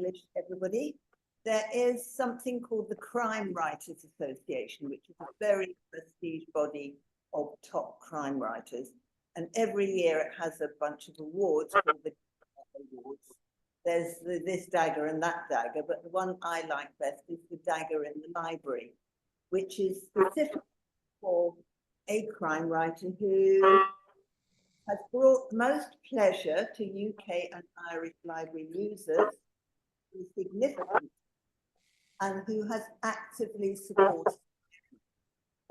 Candlish, everybody. There is something called the Crime Writers Association, which is a very prestige body of top crime writers. And every year it has a bunch of awards called the awards. There's this dagger and that dagger, but the one I like best is the dagger in the library, which is specific for a crime writer who has brought most pleasure to UK and Irish library users, who is significant, and who has actively supported.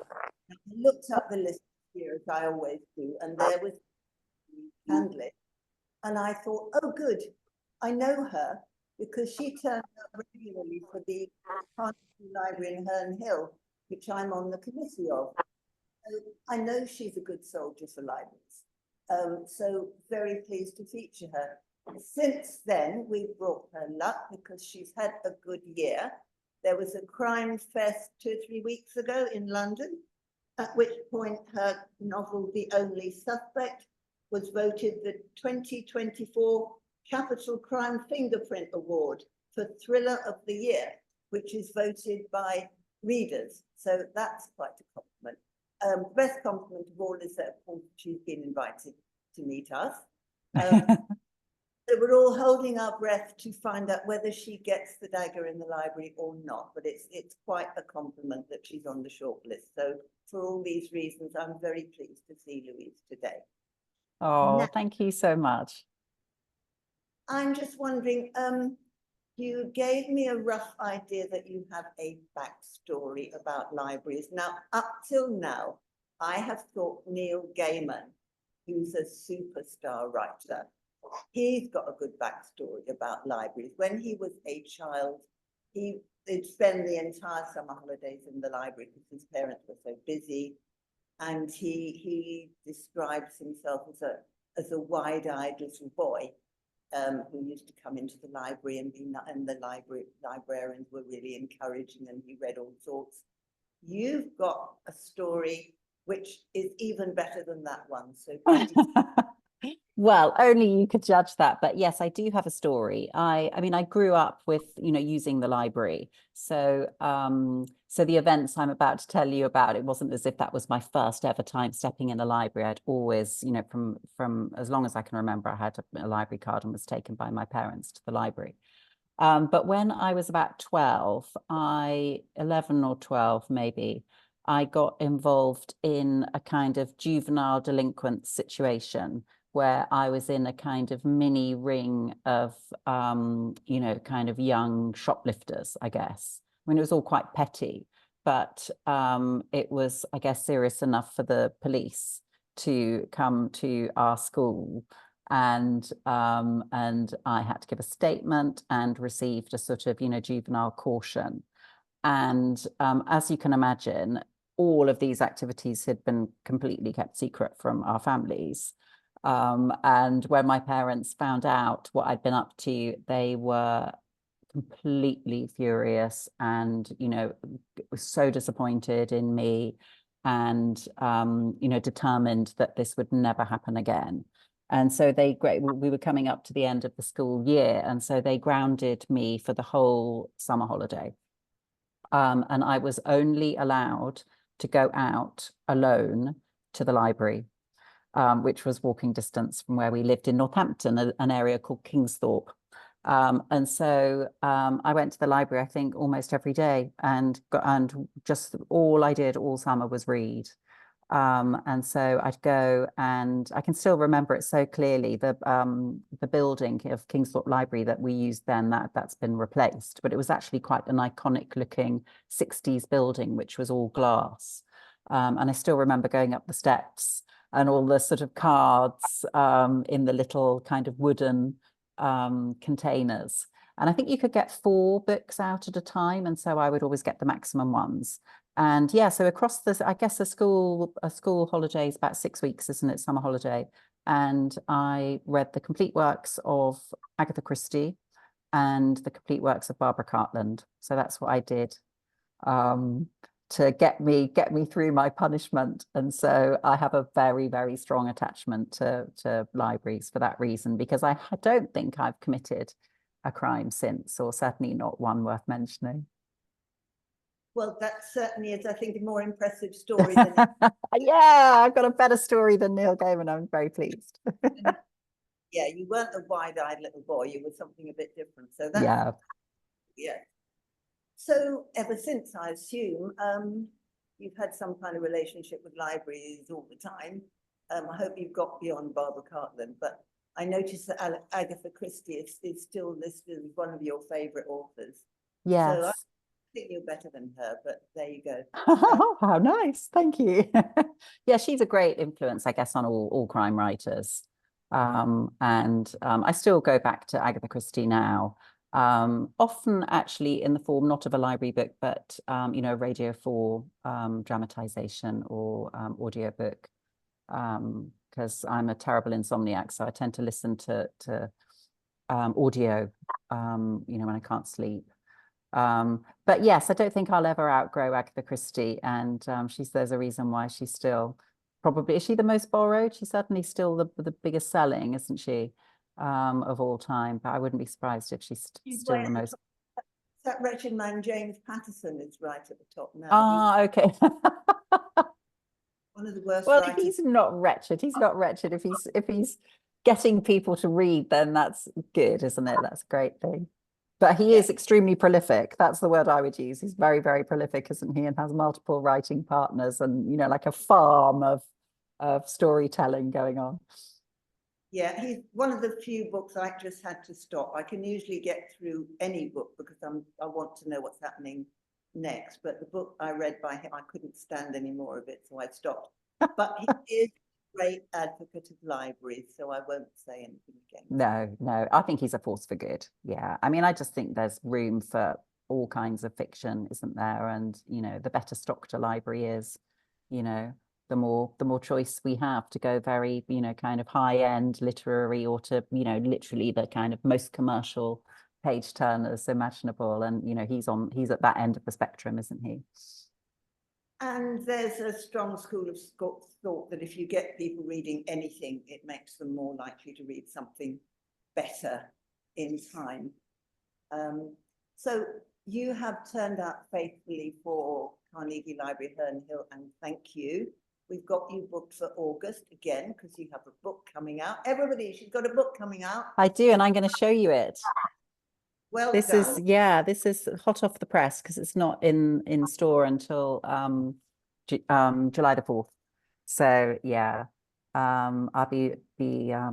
I looked up the list here, as I always do, and there was Candlish, and I thought, oh, good, I know her, because she turned up regularly for the Carnegie Library in Herne Hill, which I'm on the committee of. So I know she's a good soldier for libraries. So very pleased to feature her. Since then, we've brought her luck because she's had a good year. There was a crime fest 2 or 3 weeks ago in London, at which point her novel, The Only Suspect, was voted the 2024 Capital Crime Fingerprint Award for Thriller of the Year, which is voted by readers. So that's quite a compliment. The best compliment of all is that, of course, she's been invited to meet us. So we're all holding our breath to find out whether she gets the dagger in the library or not. But it's quite a compliment that she's on the shortlist. So for all these reasons, I'm very pleased to see Louise today. Oh, now, thank you so much. I'm just wondering, you gave me a rough idea that you have a backstory about libraries. Now, up till now, I have thought Neil Gaiman, who's a superstar writer, he's got a good backstory about libraries. When he was a child, he'd spend the entire summer holidays in the library because his parents were so busy. And he describes himself as a wide-eyed little boy who used to come into the library and the librarians were really encouraging, and he read all sorts. You've got a story which is even better than that one. So well, only you could judge that, but yes, I do have a story. I mean, I grew up with, using the library. So, so the events I'm about to tell you about, it wasn't as if that was my first ever time stepping in a library. I'd always, from as long as I can remember, I had a library card and was taken by my parents to the library. But when I was about 12, 11 or 12 maybe, I got involved in a kind of juvenile delinquent situation where I was in a kind of mini ring of, kind of young shoplifters, I guess. I mean, it was all quite petty, but it was, I guess, serious enough for the police to come to our school. And I had to give a statement and received a sort of, juvenile caution. And as you can imagine, all of these activities had been completely kept secret from our families. And when my parents found out what I'd been up to, they were completely furious and, so disappointed in me and, determined that this would never happen again. And so we were coming up to the end of the school year. And so they grounded me for the whole summer holiday. And I was only allowed to go out alone to the library, which was walking distance from where we lived in Northampton, an area called Kingsthorpe. And so I went to the library, I think, almost every day, and just all I did all summer was read. And so I'd go, and I can still remember it so clearly, the building of Kingsthorpe Library that we used then, that's been replaced, but it was actually quite an iconic looking 60s building, which was all glass. And I still remember going up the steps and all the sort of cards in the little kind of wooden containers. And I think you could get 4 books out at a time. And so I would always get the maximum ones. And yeah, so across this, I guess a school holiday is about 6 weeks, isn't it? Summer holiday. And I read the complete works of Agatha Christie and the complete works of Barbara Cartland. So that's what I did to get me through my punishment. And so I have a very, very strong attachment to libraries for that reason, because I don't think I've committed a crime since, or certainly not one worth mentioning. Well, that certainly is, I think, a more impressive story than Yeah, I've got a better story than Neil Gaiman. I'm very pleased. yeah, you weren't a wide-eyed little boy, you were something a bit different. So that's Yeah. yeah. So ever since, I assume, you've had some kind of relationship with libraries all the time. I hope you've got beyond Barbara Cartland, but I noticed that Agatha Christie is still listed as one of your favorite authors. So I Yes. think you're better than her, but there you go. How nice. Thank you. Yeah, she's a great influence, I guess, on all crime writers. And I still go back to Agatha Christie now, often actually in the form not of a library book, but you know, Radio 4 dramatization or audiobook, because I'm a terrible insomniac, so I tend to listen to audio, you know, when I can't sleep. But yes, I don't think I'll ever outgrow Agatha Christie, and there's a reason why she's still probably, is she the most borrowed? She's certainly still the biggest selling, isn't she, of all time? But I wouldn't be surprised if she's still the most. That wretched man James Patterson is right at the top now. Ah, okay. One of the worst Well, writers. he's not wretched. He's not wretched. If he's getting people to read, then that's good, isn't it? That's a great thing. But he is extremely prolific. That's the word I would use. He's very, very prolific, isn't he? And has multiple writing partners and, you know, like a farm of storytelling going on. Yeah, he's one of the few books I just had to stop. I can usually get through any book because I want to know what's happening next. But the book I read by him, I couldn't stand any more of it, so I stopped. But he is a great advocate of libraries, so I won't say anything again. No, I think he's a force for good. Yeah. I mean, I just think there's room for all kinds of fiction, isn't there? And, you know, the better stocked a library is, you know, the more choice we have to go very, you know, kind of high-end literary, or to, you know, literally the kind of most commercial page turners imaginable. And, you know, he's at that end of the spectrum, isn't he? And there's a strong school of thought that if you get people reading anything, it makes them more likely to read something better in time. So you have turned out faithfully for Carnegie Library, Herne Hill, and thank you. We've got you booked for August again, because you have a book coming out. Everybody, she's got a book coming out. I do, and I'm going to show you it. Well This done. this is hot off the press because it's not in store until July the 4th. So yeah, I'll be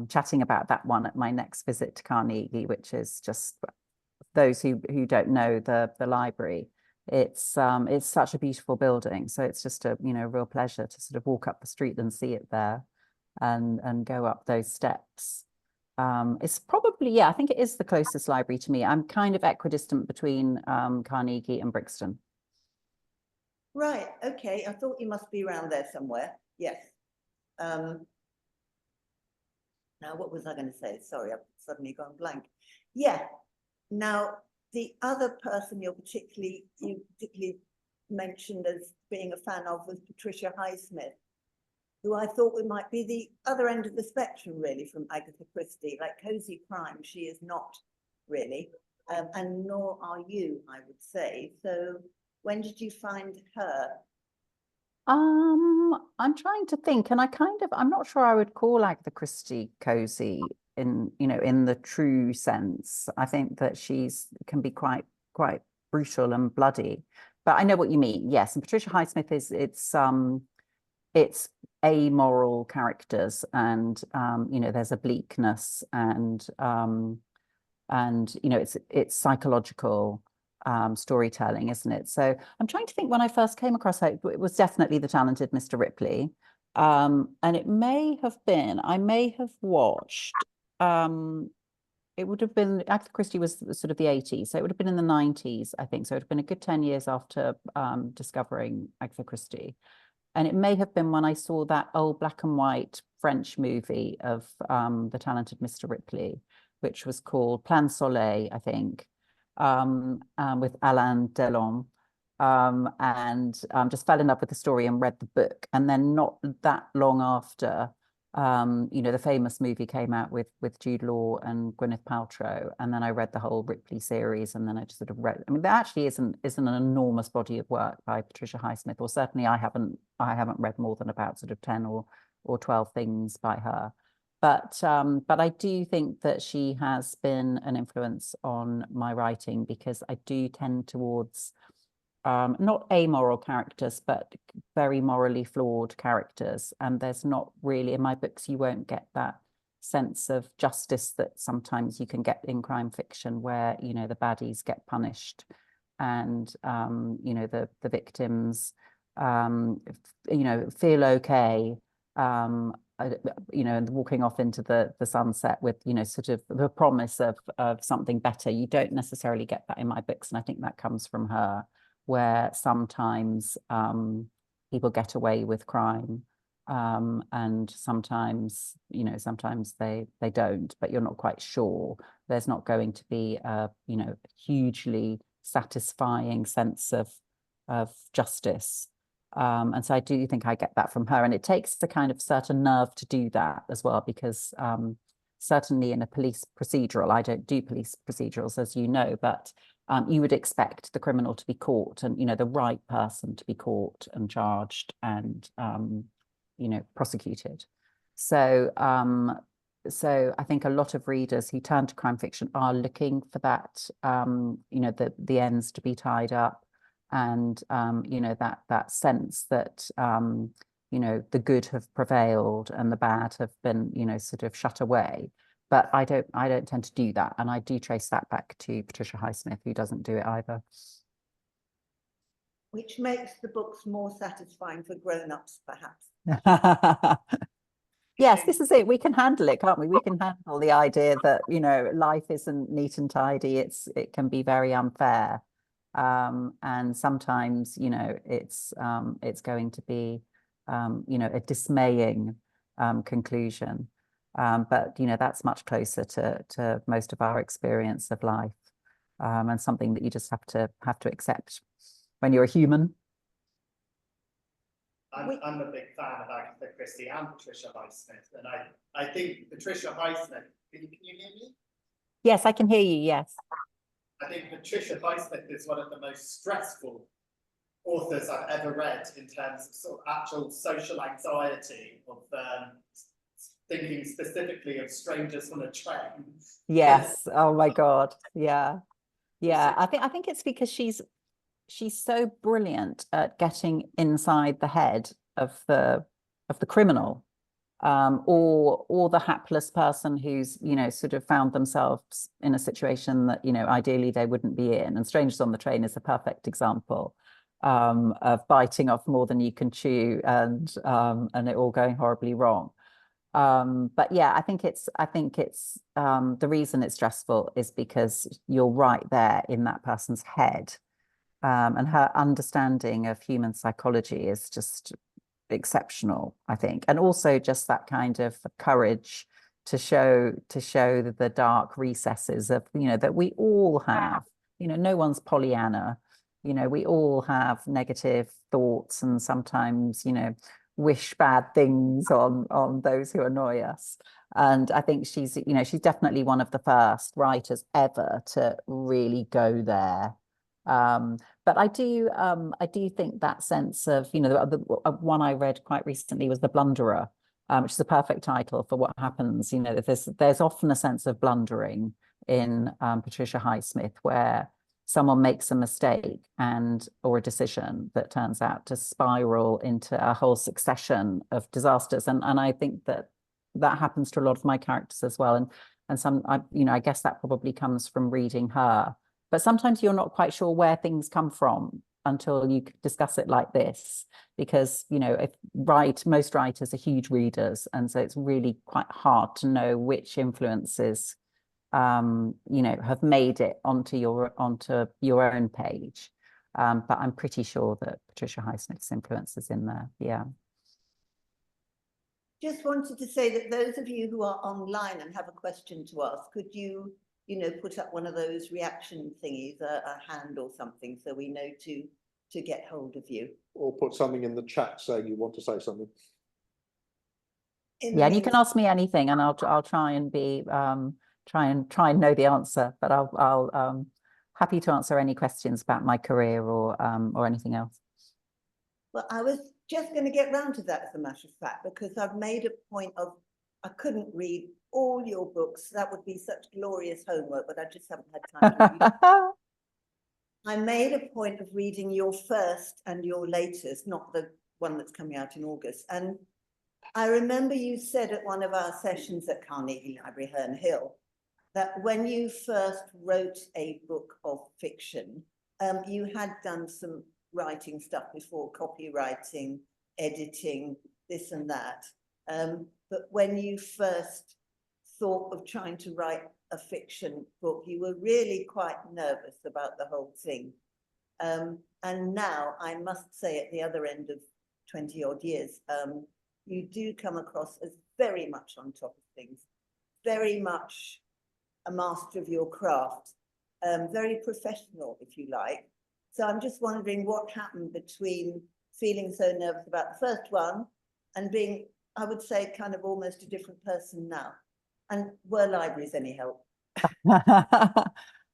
chatting about that one at my next visit to Carnegie, which is just, those who don't know the library. It's such a beautiful building, so it's just a, you know, real pleasure to sort of walk up the street and see it there, and go up those steps. It's probably, yeah, I think it is the closest library to me. I'm kind of equidistant between Carnegie and Brixton. Right, okay. I thought you must be around there somewhere. Yes. Now, what was I going to say? Sorry, I've suddenly gone blank. Yeah. Now, the other person you particularly mentioned as being a fan of was Patricia Highsmith, who I thought we might be the other end of the spectrum, really, from Agatha Christie. Like cozy crime, she is not really, and nor are you, I would say. So when did you find her? I'm trying to think, and I'm not sure I would call Agatha Christie cozy in, you know, in the true sense. I think that can be quite brutal and bloody, but I know what you mean. Yes, and Patricia Highsmith it's amoral characters, and you know, there's a bleakness, and you know, it's psychological storytelling, isn't it? So I'm trying to think, when I first came across her, it was definitely The Talented Mr. Ripley. And it may have been, I may have watched, it would have been, Agatha Christie was sort of the 80s, so it would have been in the 90s, I think. So it would have been a good 10 years after discovering Agatha Christie. And it may have been when I saw that old black and white French movie of The Talented Mr. Ripley, which was called Plan Soleil, I think, with Alain Delon, and just fell in love with the story and read the book. And then not that long after, you know, the famous movie came out with Jude Law and Gwyneth Paltrow, and then I read the whole Ripley series, and then I just sort of read. I mean, there actually isn't an enormous body of work by Patricia Highsmith, or certainly I haven't read more than about sort of 10 or 12 things by her. But I do think that she has been an influence on my writing, because I do tend towards not amoral characters, but very morally flawed characters. And there's not really, in my books, you won't get that sense of justice that sometimes you can get in crime fiction, where, you know, the baddies get punished and, you know, the victims, you know, feel okay, you know, and walking off into the sunset with, you know, sort of the promise of something better. You don't necessarily get that in my books. And I think that comes from her, where sometimes people get away with crime, and sometimes, you know, sometimes they don't, but you're not quite sure. There's not going to be a, you know, hugely satisfying sense of justice. And so I do think I get that from her, and it takes the kind of certain nerve to do that as well, because certainly in a police procedural, I don't do police procedurals, as you know, but you would expect the criminal to be caught, and, you know, the right person to be caught and charged and, you know, prosecuted. So, so I think a lot of readers who turn to crime fiction are looking for that, you know, the ends to be tied up, and, you know, that sense that, you know, the good have prevailed and the bad have been, you know, sort of shut away. But I don't tend to do that, and I do trace that back to Patricia Highsmith, who doesn't do it either. Which makes the books more satisfying for grown-ups, perhaps. Yes, this is it. We can handle it, can't we? We can handle the idea that, you know, life isn't neat and tidy. It can be very unfair. And sometimes, you know, it's going to be, you know, a dismaying conclusion. But, you know, that's much closer to most of our experience of life, and something that you just have to accept when you're a human. I'm a big fan of Agatha Christie and Patricia Highsmith, and I think Patricia Highsmith. Can you hear me? Yes, I can hear you. Yes. I think Patricia Highsmith is one of the most stressful authors I've ever read, in terms of sort of actual social anxiety, of thinking specifically of strangers on a train. Yes. Oh my God. Yeah. Yeah. I think it's because she's so brilliant at getting inside the head of the criminal, or the hapless person who's, you know, sort of found themselves in a situation that, you know, ideally they wouldn't be in. And Strangers on the Train is a perfect example of biting off more than you can chew, and it all going horribly wrong. But yeah, I think it's the reason it's stressful is because you're right there in that person's head. And her understanding of human psychology is just exceptional, I think. And also just that kind of courage to show the dark recesses of, you know, that we all have. You know, no one's Pollyanna. You know, we all have negative thoughts, and sometimes, you know, wish bad things on those who annoy us. And I think she's, you know, she's definitely one of the first writers ever to really go there. But I do think that sense of, you know, the one I read quite recently was The Blunderer, which is a perfect title for what happens. You know, there's often a sense of blundering in Patricia Highsmith, where someone makes a mistake or a decision that turns out to spiral into a whole succession of disasters. And I think that happens to a lot of my characters as well. And some, you know, I guess that probably comes from reading her. But sometimes you're not quite sure where things come from until you discuss it like this, because, you know, most writers are huge readers, and so it's really quite hard to know which influences, you know, have made it onto your own page. But I'm pretty sure that Patricia Highsmith's influence is in there. Yeah. Just wanted to say that those of you who are online and have a question to ask, could you, you know, put up one of those reaction thingies, a hand or something, so we know to get hold of you. Or put something in the chat saying you want to say something. in the Yeah, and you can meantime, ask me anything, and I'll try and be try and know the answer. But I'll happy to answer any questions about my career or anything else. well, I was just going to get round to that as a matter of fact, because I've made a point of, I couldn't read all your books. That would be such glorious homework, but I just haven't had time to read it. I made a point of reading your first and your latest, not the one that's coming out in August. And I remember you said at one of our sessions at Carnegie Library, Herne Hill, that when you first wrote a book of fiction, you had done some writing stuff before, copywriting, editing, this and that. But when you first thought of trying to write a fiction book, you were really quite nervous about the whole thing. And now I must say, at the other end of 20 odd years, you do come across as very much on top of things, very much a master of your craft, very professional, if you like. So I'm just wondering what happened between feeling so nervous about the first one and being, I would say, kind of almost a different person now. And were libraries any help?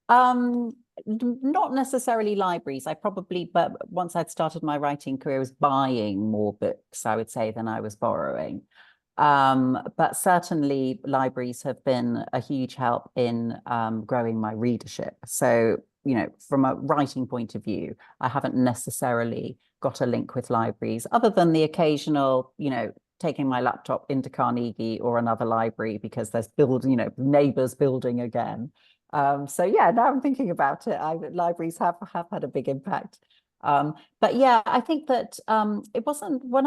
Not necessarily libraries. But once I'd started my writing career, I was buying more books, I would say, than I was borrowing. But certainly libraries have been a huge help in growing my readership. So, you know, from a writing point of view, I haven't necessarily got a link with libraries other than the occasional, you know, taking my laptop into Carnegie or another library because there's neighbours building again. So yeah, now I'm thinking about it, libraries have had a big impact. But yeah, I think that it wasn't when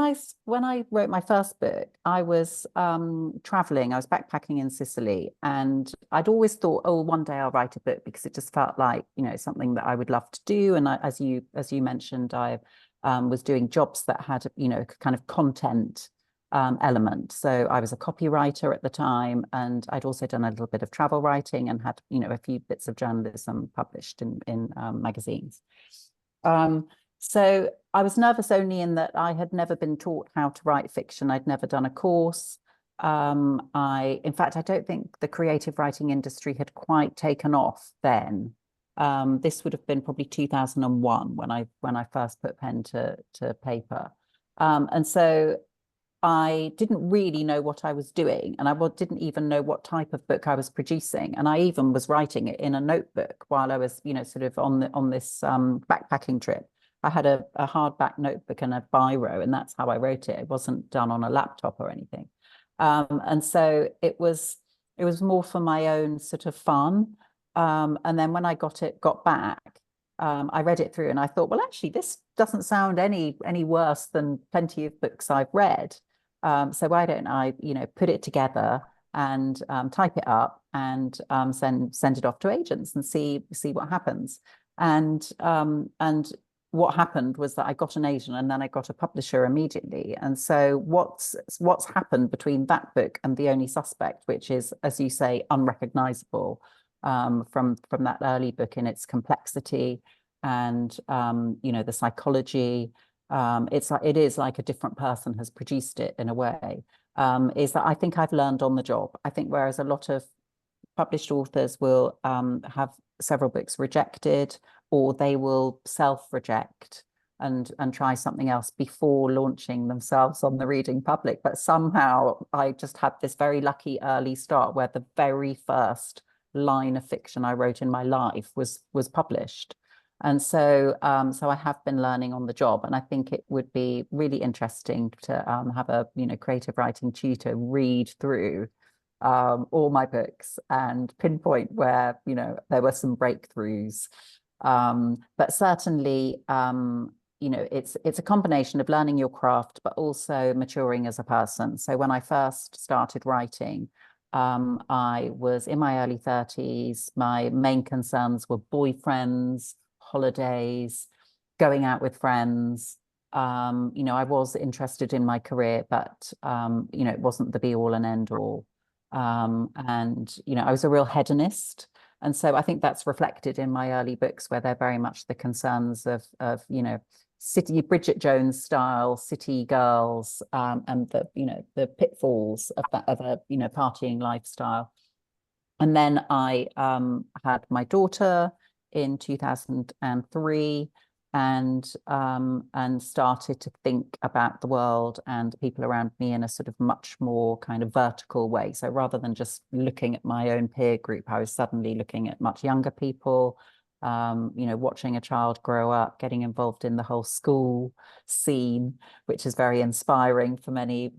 I wrote my first book, I was traveling, I was backpacking in Sicily, and I'd always thought, oh, one day I'll write a book, because it just felt like, you know, something that I would love to do. And as you mentioned, I was doing jobs that had, you know, kind of content element. So I was a copywriter at the time, and I'd also done a little bit of travel writing and had, you know, a few bits of journalism published in magazines. So I was nervous only in that I had never been taught how to write fiction. I'd never done a course. In fact, I don't think the creative writing industry had quite taken off then. This would have been probably 2001 when I first put pen to paper. And so I didn't really know what I was doing, and I didn't even know what type of book I was producing. And I even was writing it in a notebook while I was, you know, sort of on this backpacking trip. I had a hardback notebook and a biro, and that's how I wrote it. It wasn't done on a laptop or anything. And so it was more for my own sort of fun. And then when I got back, I read it through and I thought, well, actually, this doesn't sound any worse than plenty of books I've read. So why don't I, you know, put it together and type it up and send it off to agents and see what happens. And what happened was that I got an agent and then I got a publisher immediately. And so what's happened between that book and The Only Suspect, which is, as you say, unrecognizable from that early book in its complexity and you know, the psychology. It is like a different person has produced it in a way. Is that I think I've learned on the job. I think whereas a lot of published authors will have several books rejected, or they will self-reject and try something else before launching themselves on the reading public. But somehow I just had this very lucky early start where the very first line of fiction I wrote in my life was published. And so I have been learning on the job, and I think it would be really interesting to have a, you know, creative writing tutor read through all my books and pinpoint where, you know, there were some breakthroughs. But certainly, you know, it's a combination of learning your craft, but also maturing as a person. So when I first started writing, I was in my early 30s. My main concerns were boyfriends, holidays, going out with friends. You know, I was interested in my career, but you know, it wasn't the be all and end all. And you know, I was a real hedonist, and so I think that's reflected in my early books, where they're very much the concerns of you know, city Bridget Jones style city girls, and the, you know, the pitfalls of that, of a, you know, partying lifestyle. And then I had my daughter in 2003, and started to think about the world and the people around me in a sort of much more kind of vertical way. So rather than just looking at my own peer group, I was suddenly looking at much younger people, you know, watching a child grow up, getting involved in the whole school scene, which is very inspiring for many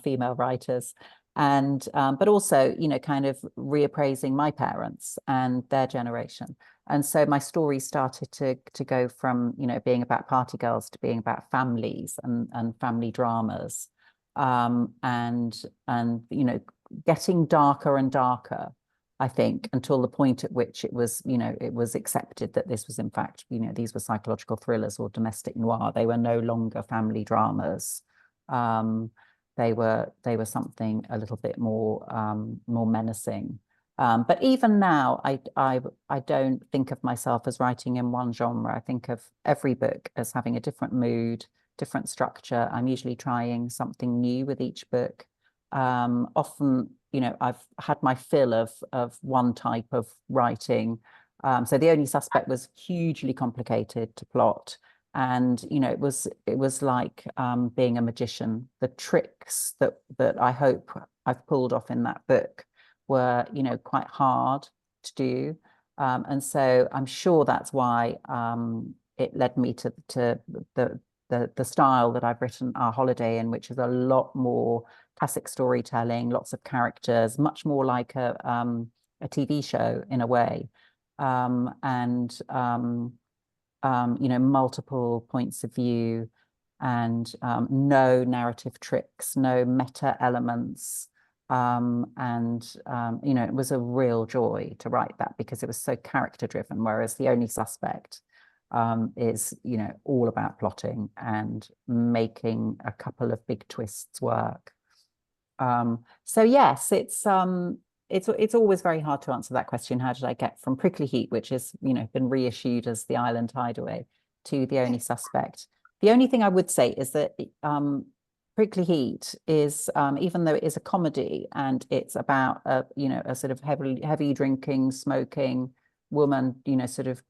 female writers. And but also, you know, kind of reappraising my parents and their generation. And so my story started to go from, you know, being about party girls to being about families and family dramas, and you know, getting darker and darker, I think, until the point at which it was, you know, it was accepted that this was in fact, you know, these were psychological thrillers or domestic noir. They were no longer family dramas. They were something a little bit more more menacing. But even now, I don't think of myself as writing in one genre. I think of every book as having a different mood, different structure. I'm usually trying something new with each book. Often, you know, I've had my fill of one type of writing. So The Only Suspect was hugely complicated to plot. And, you know, it was like being a magician. The tricks that I hope I've pulled off in that book were, you know, quite hard to do. And so I'm sure that's why it led me to the style that I've written Our Holiday in, which is a lot more classic storytelling, lots of characters, much more like a TV show in a way. You know, multiple points of view, and no narrative tricks, no meta elements. You know, it was a real joy to write that because it was so character driven, whereas The Only Suspect is, you know, all about plotting and making a couple of big twists work. So yes, it's always very hard to answer that question. How did I get from Prickly Heat, which has, you know, been reissued as The Island Hideaway, to The Only Suspect? The only thing I would say is that Prickly Heat is, even though it is a comedy and it's about a, you know, a sort of heavy drinking, smoking woman, you know, sort of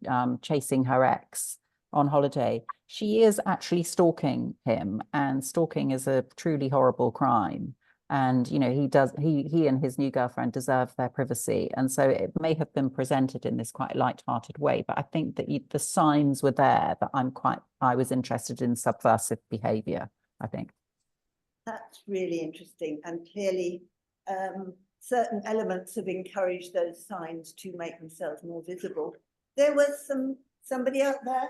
chasing her ex on holiday, she is actually stalking him, and stalking is a truly horrible crime. And, you know, he and his new girlfriend deserve their privacy. And so it may have been presented in this quite light-hearted way, but I think that the signs were there that I was interested in subversive behavior, I think. That's really interesting. And clearly, certain elements have encouraged those signs to make themselves more visible. There was somebody out there.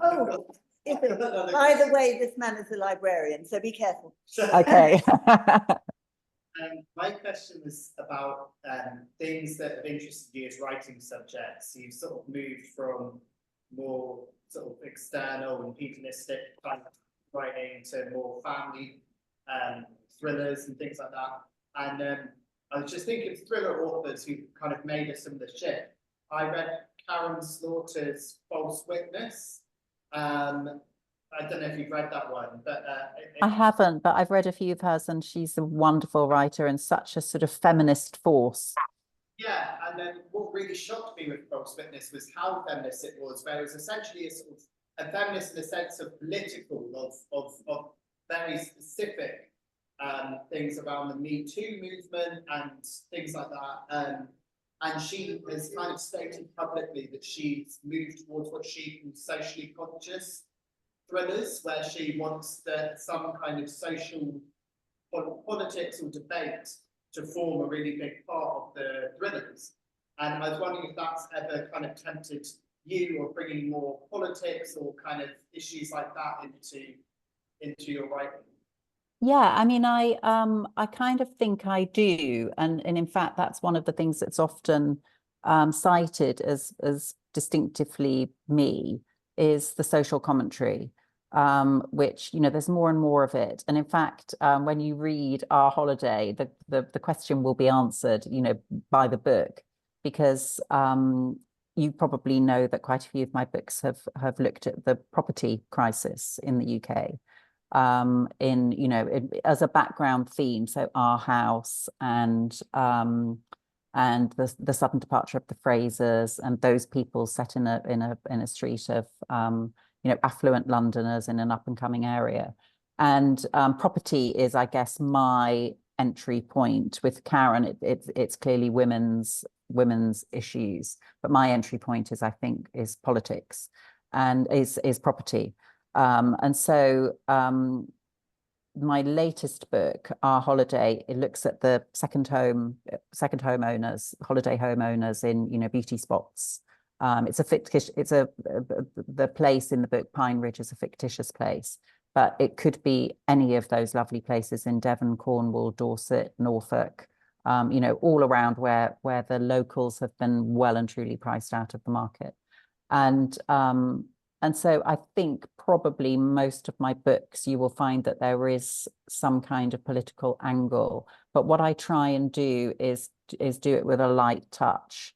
Oh, by the way, this man is a librarian, so be careful. Okay. My question was about things that have interested you as writing subjects. You've sort of moved from more sort of external and hedonistic type writing to more family thrillers and things like that. And I was just thinking of thriller authors who kind of made us some of the shift. I read Karen Slaughter's False Witness. I don't know if you've read that one, but I haven't, but I've read a few of hers, and she's a wonderful writer and such a sort of feminist force. Yeah, and then what really shocked me with False Witness was how feminist it was, where it was essentially a sort of a feminist in the sense of political, of very specific things around the Me Too movement and things like that. And she has kind of stated publicly that she's moved towards what she calls socially conscious thrillers, where she wants some kind of social politics or debate to form a really big part of the thrillers. And I was wondering if that's ever kind of tempted you, or bringing more politics or kind of issues like that into your writing. Yeah, I mean, I kind of think I do, and in fact, that's one of the things that's often cited as distinctively me, is the social commentary, which, you know, there's more and more of it. And in fact, when you read Our Holiday, the question will be answered, you know, by the book, because you probably know that quite a few of my books have looked at the property crisis in the UK, in, you know, as a background theme. So Our House and the sudden departure of the Frasers, and those people set in a street of you know, affluent Londoners in an up and coming area. And property is, I guess, my entry point. With Karen, it's clearly women's issues, but my entry point is, I think, is politics and is property. And so my latest book, Our Holiday, it looks at the second homeowners, holiday homeowners in, you know, beauty spots. It's a fictitious, the place in the book, Pine Ridge, is a fictitious place, but it could be any of those lovely places in Devon, Cornwall, Dorset, Norfolk, you know, all around where the locals have been well and truly priced out of the market. And so I think probably most of my books, you will find that there is some kind of political angle. But what I try and do is do it with a light touch,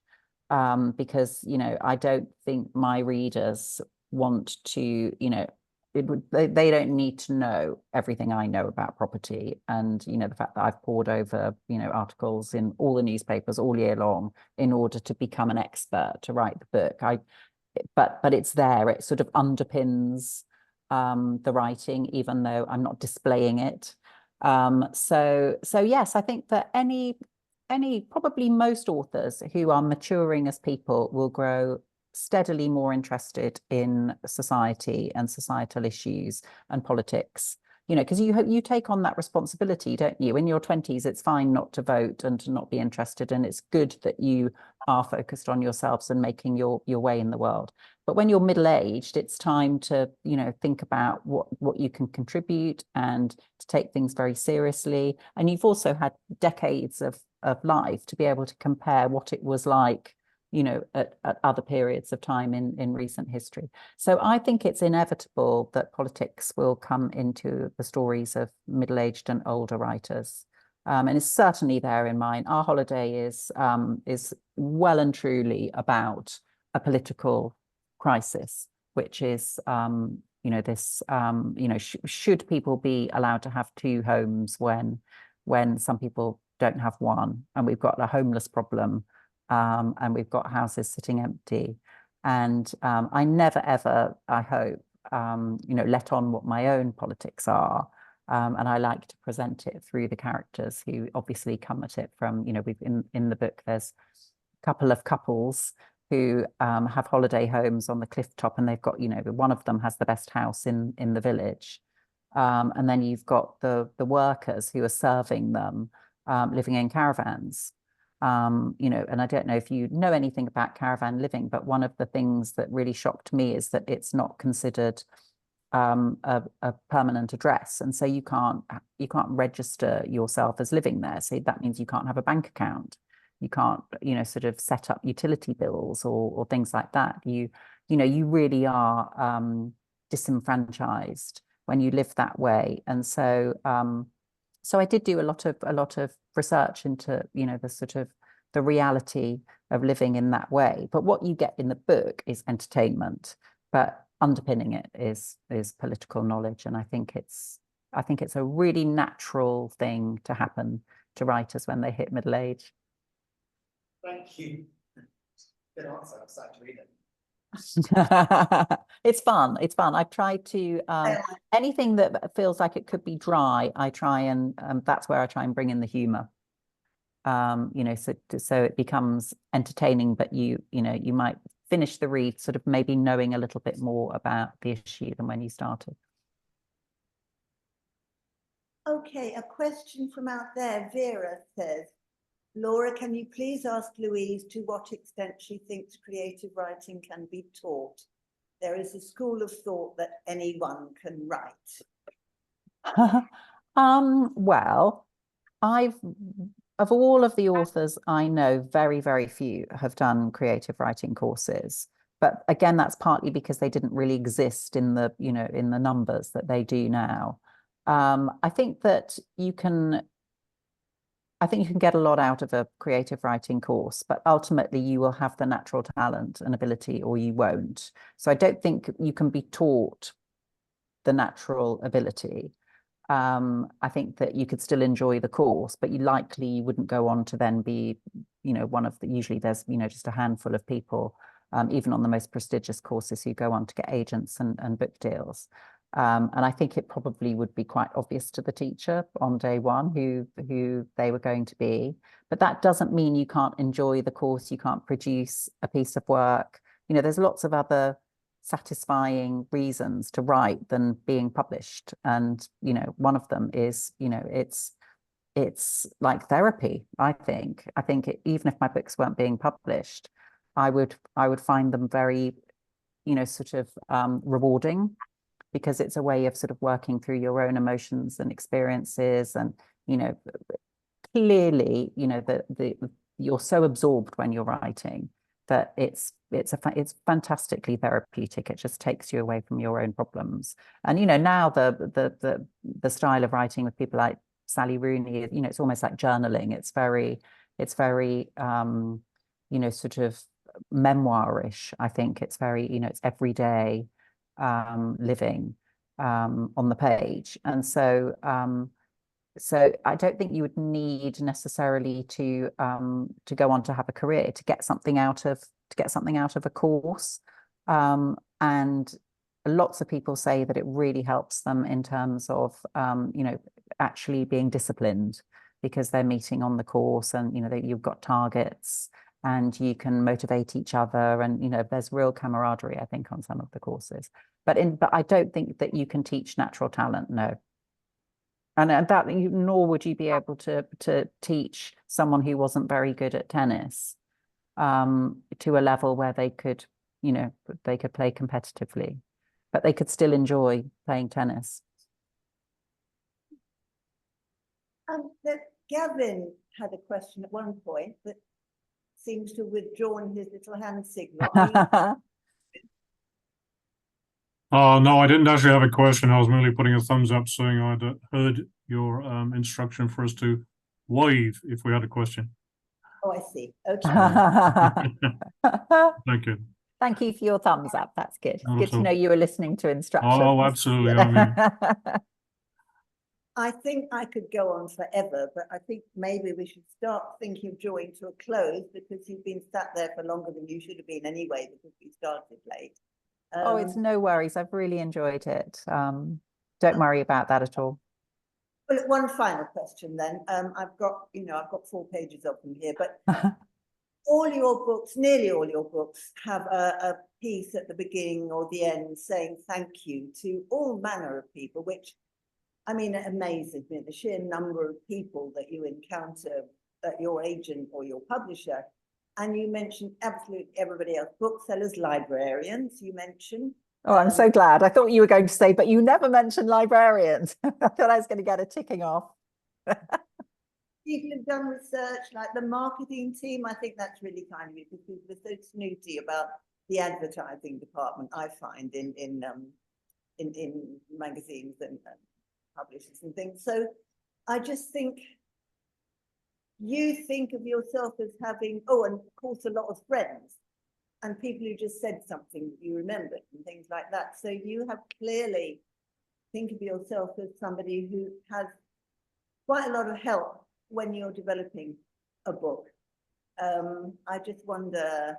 because, you know, I don't think my readers want to, you know, they don't need to know everything I know about property. And, you know, the fact that I've pored over, you know, articles in all the newspapers all year long in order to become an expert to write the book. But it's there. It sort of underpins the writing, even though I'm not displaying it. So yes, I think that probably most authors who are maturing as people will grow steadily more interested in society and societal issues and politics. You know, because you take on that responsibility, don't you? In your 20s, it's fine not to vote and to not be interested, and it's good that you are focused on yourselves and making your way in the world. But when you're middle-aged, it's time to, you know, think about what you can contribute and to take things very seriously. And you've also had decades of life to be able to compare what it was like, you know, at other periods of time in recent history. So I think it's inevitable that politics will come into the stories of middle-aged and older writers. And it's certainly there in mine. Our Holiday is well and truly about a political crisis, which is, you know, this, you know, should people be allowed to have two homes when some people don't have one, and we've got a homeless problem, and we've got houses sitting empty. And I never, ever, I hope, you know, let on what my own politics are. And I like to present it through the characters who obviously come at it from, you know, in the book, there's a couple of couples who have holiday homes on the cliff top, and they've got, you know, one of them has the best house in the village. And then you've got the workers who are serving them, living in caravans. You know, and I don't know if you know anything about caravan living, but one of the things that really shocked me is that it's not considered a permanent address, and so you can't register yourself as living there. So that means you can't have a bank account, you can't, you know, sort of set up utility bills or things like that. You know, you really are disenfranchised when you live that way. And so so I did do a lot of research into, you know, the sort of the reality of living in that way. But what you get in the book is entertainment, but underpinning it is political knowledge. And I think it's a really natural thing to happen to writers when they hit middle age. Thank you. Good answer. I'm excited to read it. It's fun. I've tried to anything that feels like it could be dry, I try and that's where I try and bring in the humor. You know, so it becomes entertaining, but you know, you might finish the read sort of maybe knowing a little bit more about the issue than when you started. Okay, a question from out there. Vera says, Laura, can you please ask Louise to what extent she thinks creative writing can be taught? There is a school of thought that anyone can write. Well, of all of the authors I know, very, very few have done creative writing courses. But again, that's partly because they didn't really exist in the, you know, in the numbers that they do now. I think that you can I think you can get a lot out of a creative writing course, but ultimately you will have the natural talent and ability or you won't. So I don't think you can be taught the natural ability. I think that you could still enjoy the course, but you likely wouldn't go on to then be, one of the, usually there's, just a handful of people, even on the most prestigious courses who go on to get agents and book deals. And I think it probably would be quite obvious to the teacher on day one who they were going to be. But that doesn't mean you can't enjoy the course, you can't produce a piece of work. There's lots of other satisfying reasons to write than being published. And, one of them is, it's like therapy, I think. Even if my books weren't being published, I would find them very, sort of rewarding, because it's a way of sort of working through your own emotions and experiences. And, clearly, you're so absorbed when you're writing that it's fantastically therapeutic. It just takes you away from your own problems. And, now the style of writing with people like Sally Rooney, it's almost like journaling. It's very, sort of memoirish. I think it's very, it's everyday living on the page. And so I don't think you would need necessarily to go on to have a career to get something out of a course. And lots of people say that it really helps them in terms of actually being disciplined, because they're meeting on the course, and you've got targets and you can motivate each other, and there's real camaraderie, I think, on some of the courses. But I don't think that you can teach natural talent, no. And that nor would you be able to teach someone who wasn't very good at tennis to a level where they could play competitively, but they could still enjoy playing tennis. Gavin had a question at one point that seems to have withdrawn his little hand signal. No, I didn't actually have a question. I was merely putting a thumbs up saying I'd heard your instruction for us to wave if we had a question. Oh, I see. Okay. Thank you. Thank you for your thumbs up. That's good. Not Good at to all. know you were listening to instructions. Oh, absolutely. I mean, I think I could go on forever, but I think maybe we should start thinking of drawing to a close, because you've been sat there for longer than you should have been anyway, because we started late. Oh, it's no worries. I've really enjoyed it. Don't worry about that at all. Well, one final question then. I've got 4 pages of them here, but all your books, nearly all your books, have a piece at the beginning or the end saying thank you to all manner of people, which, I mean, it amazes me, the sheer number of people that you encounter, that your agent or your publisher. And you mentioned absolutely everybody else, booksellers, librarians, you mentioned. Oh, I'm so glad. I thought you were going to say, but you never mentioned librarians. I thought I was going to get a ticking off. People have done research, like the marketing team. I think that's really kind of you, because people are so snooty about the advertising department, I find, in magazines and publishers and things. So I just think you think of yourself as having, oh, and of course, a lot of friends and people who just said something that you remembered and things like that. So you have clearly think of yourself as somebody who has quite a lot of help when you're developing a book. I just wonder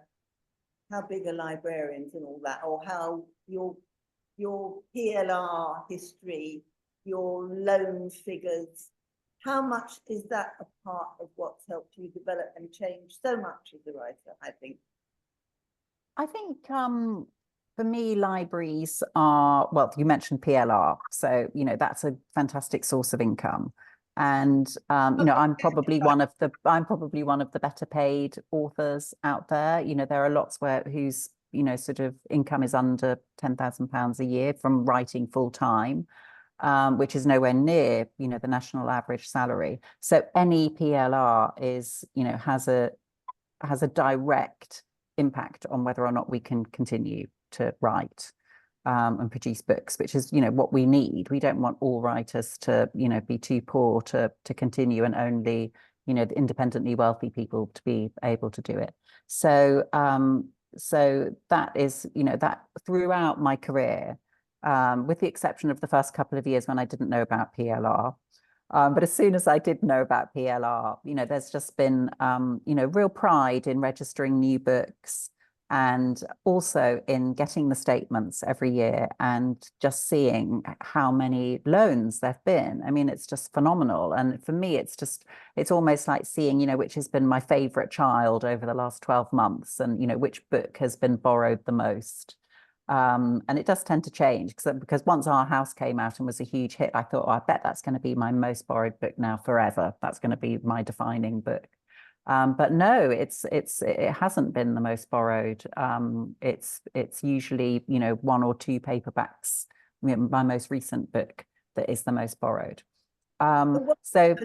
how big are librarians and all that, or how your PLR history, your loan figures, how much is that a part of what's helped you develop and change so much as a writer, I think? I think for me, libraries are, well, you mentioned PLR, so that's a fantastic source of income. And I'm probably one of the better paid authors out there. There are lots whose sort of income is under £10,000 a year from writing full time, which is nowhere near the national average salary. So any PLR is has a direct impact on whether or not we can continue to write and produce books, which is what we need. We don't want all writers to be too poor to continue and only you know, the independently wealthy people to be able to do it. So so that is, you know, that throughout my career, with the exception of the first couple of years when I didn't know about PLR. But as soon as I did know about PLR, you know, there's just been, you know, real pride in registering new books and also in getting the statements every year and just seeing how many loans there've been. I mean, it's just phenomenal. And for me, it's almost like seeing, you know, which has been my favorite child over the last 12 months and, you know, which book has been borrowed the most. And it does tend to change because once Our House came out and was a huge hit, I thought, oh, I bet that's going to be my most borrowed book now forever. That's going to be my defining book. But no, it hasn't been the most borrowed. It's usually, you know, 1 or 2 paperbacks. My most recent book that is the most borrowed. So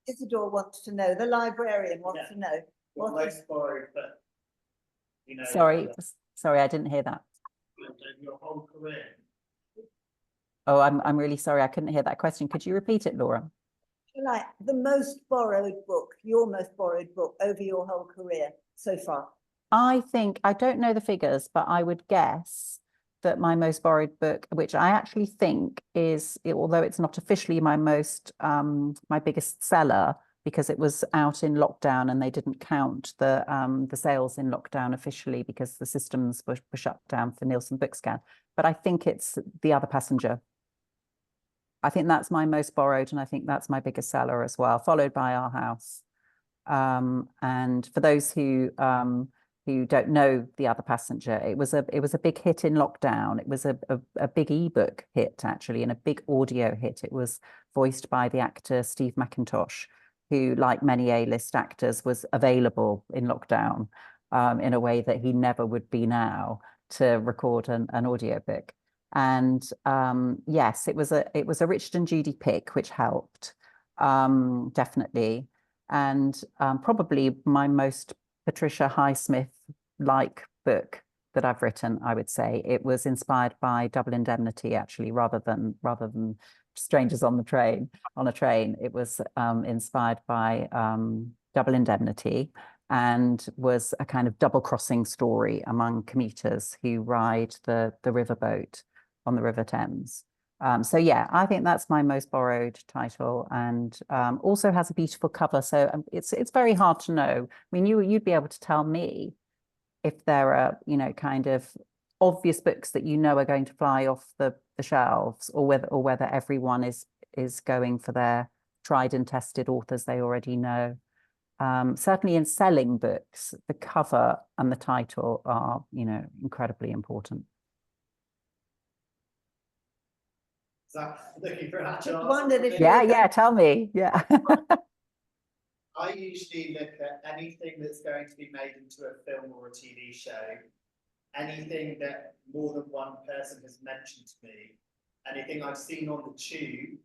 Isidore wants to know, the librarian wants to know. What most borrowed, but you know. sorry, I didn't hear that. Your whole career. Oh, I'm really sorry. I couldn't hear that question. Could you repeat it, Laura? Like the most borrowed book, your most borrowed book over your whole career so far? I think, I don't know the figures, but I would guess that my most borrowed book, which I actually think is, although it's not officially my my biggest seller, because it was out in lockdown and they didn't count the sales in lockdown officially because the systems were shut down for Nielsen Bookscan. But I think it's The Other Passenger. I think that's my most borrowed, and I think that's my biggest seller as well, followed by Our House. And for those who don't know The Other Passenger, it was a big hit in lockdown. It was a big ebook hit actually, and a big audio hit. It was voiced by the actor Steve McIntosh, who, like many A-list actors, was available in lockdown in a way that he never would be now to record an audiobook. And yes, it was a Richard and Judy pick, which helped definitely. And probably my most Patricia Highsmith-like book that I've written, I would say. It was inspired by Double Indemnity, actually, rather than Strangers on a Train. It was inspired by Double Indemnity, and was a kind of double crossing story among commuters who ride the riverboat on the River Thames. So yeah, I think that's my most borrowed title, and also has a beautiful cover. So it's very hard to know. I mean, you'd be able to tell me if there are, you know, kind of obvious books that you know are going to fly off the shelves, or whether everyone is going for their tried and tested authors they already know. Certainly in selling books, the cover and the title are, you know, incredibly important. So looking for an actual Wondered if Yeah, tell me. Yeah. I usually look at anything that's going to be made into a film or a TV show, anything that more than one person has mentioned to me, anything I've seen on the tube,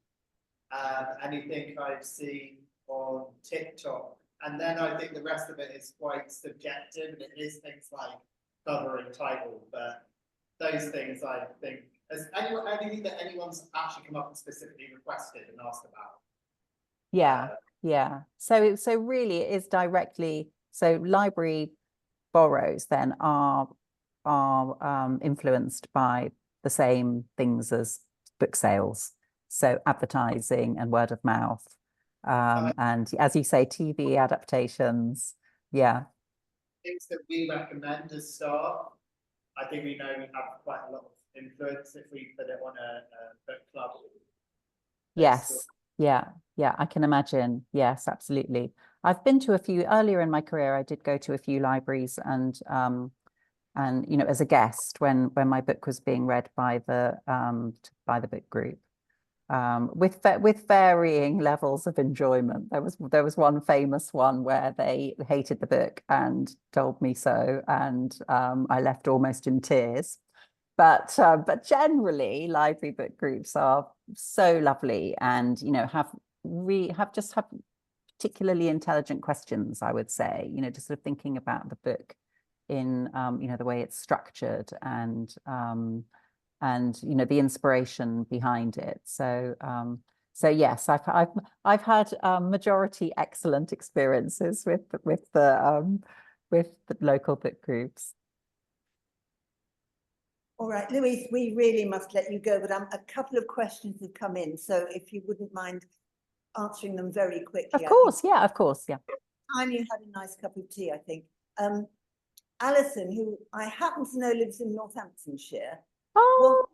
anything I've seen on TikTok, and then I think the rest of it is quite subjective, and it is things like cover and title, but those things I think, anything that anyone's actually come up and specifically requested and asked about. Yeah. So really it is directly, so library borrows then are influenced by the same things as book sales. So advertising and word of mouth. And as you say, TV adaptations. Yeah. Things that we recommend as staff, I think we know we have quite a lot of influence if we put it on a book club. Yes. Yeah, I can imagine. Yes, absolutely. I've been to a few earlier in my career. I did go to a few libraries and you know, as a guest when my book was being read by the book group, with varying levels of enjoyment. There was one famous one where they hated the book and told me so, and I left almost in tears. But generally, library book groups are so lovely, and you know, have particularly intelligent questions, I would say. You know, just sort of thinking about the book in you know, the way it's structured, and you know, the inspiration behind it. So So yes, I've had majority excellent experiences with the local book groups. All right, Louise, we really must let you go, but a couple of questions have come in, so if you wouldn't mind answering them very quickly. Of course, yeah, of course, yeah. Time you had a nice cup of tea, I think. Alison, who I happen to know lives in Northamptonshire, Oh,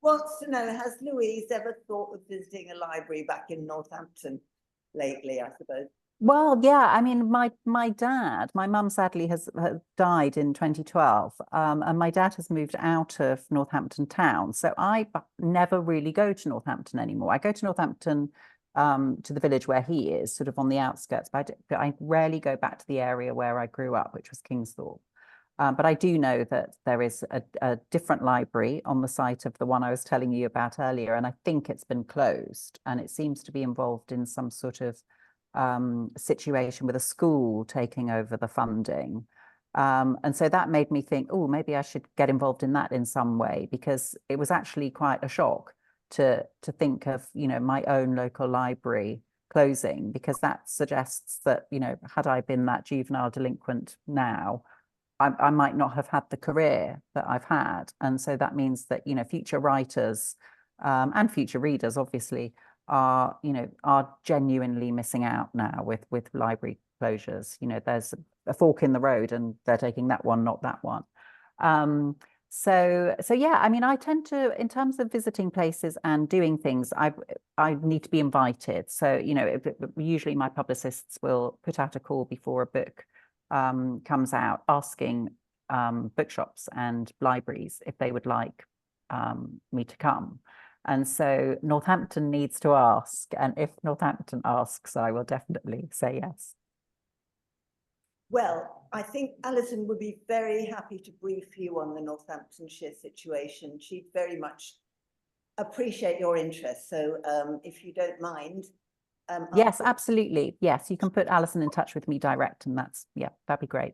wants to know, has Louise ever thought of visiting a library back in Northampton lately, I suppose? well, yeah, I mean, my dad, my mum sadly has died in 2012, and my dad has moved out of Northampton town. So I never really go to Northampton anymore. I go to Northampton to the village where he is, sort of on the outskirts, but I rarely go back to the area where I grew up, which was Kingsthorpe. But I do know that there is a different library on the site of the one I was telling you about earlier, and I think it's been closed, and it seems to be involved in some sort of situation with a school taking over the funding. And so that made me think, oh, maybe I should get involved in that in some way, because it was actually quite a shock to think of, my own local library closing, because that suggests that, had I been that juvenile delinquent now, I might not have had the career that I've had. And so that means that, future writers and future readers, obviously, are genuinely missing out now with library closures. There's a fork in the road and they're taking that one, not that one. So yeah, I mean, I tend to, in terms of visiting places and doing things, I need to be invited. So, usually my publicists will put out a call before a book comes out, asking bookshops and libraries if they would like me to come. And so Northampton needs to ask, and if Northampton asks, I will definitely say yes. Well, I think Alison would be very happy to brief you on the Northamptonshire situation. She'd very much appreciate your interest. So if you don't mind. Yes, absolutely. Yes, you can put Alison in touch with me direct, and that'd be great.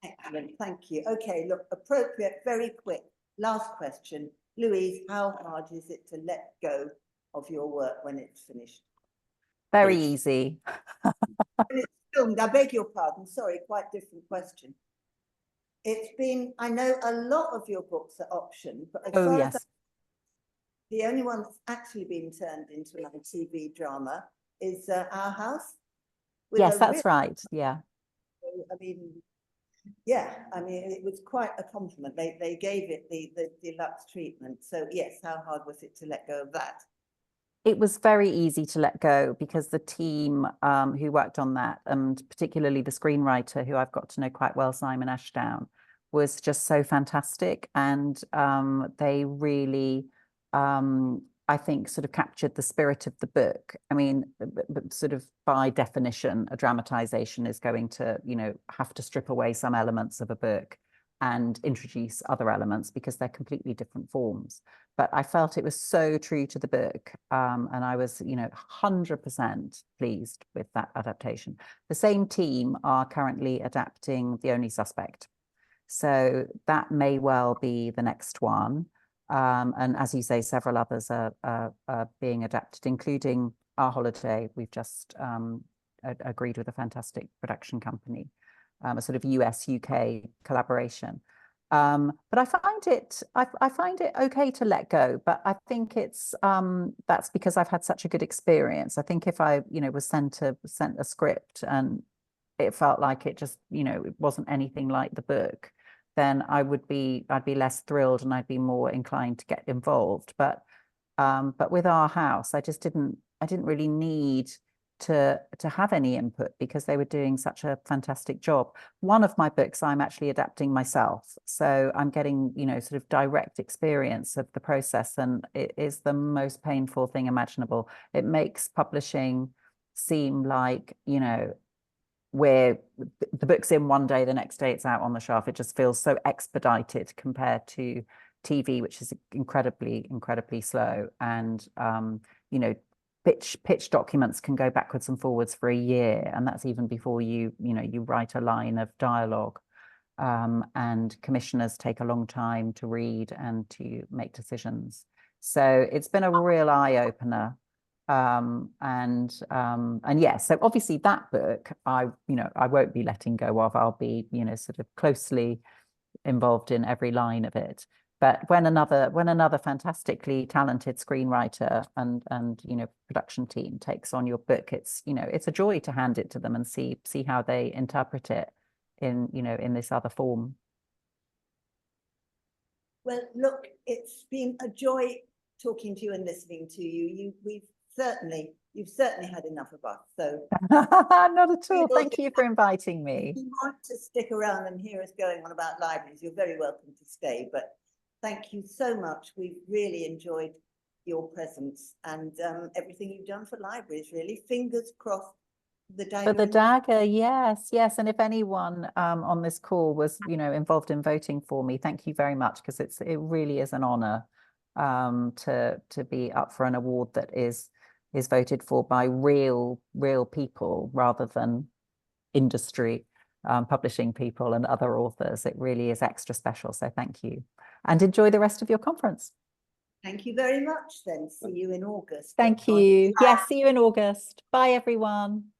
Excellent, thank you. Okay, look, appropriate, very quick. Last question. Louise, how hard is it to let go of your work when it's finished? Very easy. When it's filmed, I beg your pardon, sorry, quite different question. It's been, I know a lot of your books are optioned, but as far as the only one that's actually been turned into an TV drama is Our House. Yes, that's right. Yeah. I mean, yeah, I mean, it was quite a compliment. They gave it the deluxe treatment. So yes, how hard was it to let go of that? It was very easy to let go because the team who worked on that, and particularly the screenwriter who I've got to know quite well, Simon Ashdown, was just so fantastic. And they really, I think, sort of captured the spirit of the book. I mean, sort of by definition, a dramatization is going to, have to strip away some elements of a book and introduce other elements because they're completely different forms. But I felt it was so true to the book, and I was, 100% pleased with that adaptation. The same team are currently adapting The Only Suspect. So that may well be the next one. And as you say, several others are being adapted, including Our Holiday. We've just agreed with a fantastic production company, a sort of US-UK collaboration. But I find it okay to let go, but I think it's that's because I've had such a good experience. I think if I, was sent a script and it felt like it just, it wasn't anything like the book, then I'd be less thrilled and I'd be more inclined to get involved. But with Our House, I didn't really need to have any input because they were doing such a fantastic job. One of my books I'm actually adapting myself, so I'm getting, sort of direct experience of the process, and it is the most painful thing imaginable. It makes publishing seem like, where the book's in one day, the next day it's out on the shelf. It just feels so expedited compared to TV, which is incredibly, incredibly slow. And, pitch documents can go backwards and forwards for a year. And that's even before you write a line of dialogue. And commissioners take a long time to read and to make decisions. So it's been a real eye-opener. And yes, so obviously that book I won't be letting go of. I'll be, sort of closely involved in every line of it. But when another fantastically talented screenwriter and production team takes on your book, it's a joy to hand it to them and see how they interpret it in this other form. Well, look, it's been a joy talking to you and listening to you. You've certainly had enough of us. So not at all. Thank you for inviting me. If you want to stick around and hear us going on about libraries, you're very welcome to stay. But thank you so much. We've really enjoyed your presence and everything you've done for libraries, really. Fingers crossed. For the dagger, yes. And if anyone on this call was, involved in voting for me, thank you very much, because it really is an honor to be up for an award that is voted for by real people rather than industry publishing people and other authors. It really is extra special. So thank you, and enjoy the rest of your conference. Thank you very much then. See you in August. Thank you. Yes, see you in August. Bye, everyone.